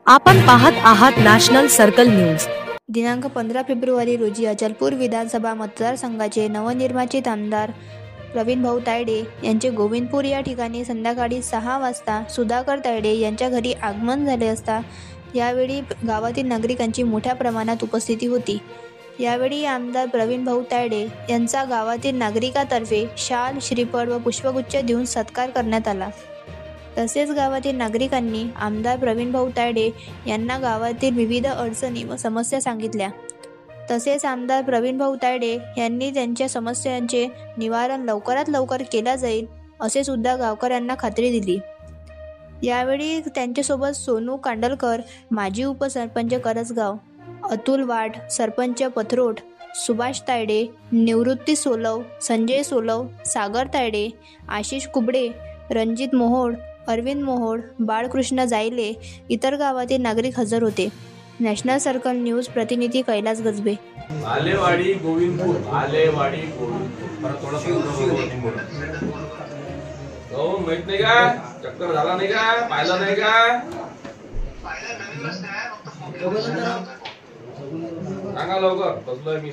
आपण पाहत आहात नॅशनल सर्कल न्यूज। दिनांक 15 फेब्रुवारी रोजी अचलपूर विधानसभा मतदारसंघाचे नवनिर्वाचित आमदार प्रवीणभाऊ तायडे यांचे गोविंदपूर या ठिकाणी संध्याकाळी 6 वाजता सुधाकर तायडे यांच्या घरी आगमन झाले असता यावेळी गावातील नागरिकांची मोठ्या प्रमाणात उपस्थिती होती। यावेळी आमदार प्रवीणभाऊ तायडे यांचा गावातील नागरिकांतर्फे शाल, श्रीफळ व पुष्पगुच्छ देऊन सत्कार करण्यात आला। तसेच गावातील नागरिकांनी आमदार प्रवीणभाऊ तायडे यांना गावातील विविध अडचणी व समस्या सांगितल्या। तसेच आमदार प्रवीणभाऊ तायडे यांनी त्यांच्या समस्यांचे निवारण लवकरात लवकर केला जाईल असे सुद्धा गावकऱ्यांना खात्री दिली। यावेळी त्यांच्यासोबत सोनू कांडलकर, माजी उपसरपंच करसगाव, अतुल वाड, सरपंच पथरोट, सुभाष तायडे, निवृत्ती सोलव, संजय सोलव, सागर तायडे, आशिष कुबडे, रणजित मोहोड, अरविंद मोहोड, बाळकृष्ण जायले, इतर गावातील नागरिक हजर होते। नॅशनल सर्कल न्यूज प्रतिनिधी कैलास गजबे। आलेवाडी गोविंदपूर, आलेवाडी गोविंदपूर हो, माहित नाही का? चक्कर झाला नाही का? पाहिला नाही का? सांगा लवकर, बसलोय मी।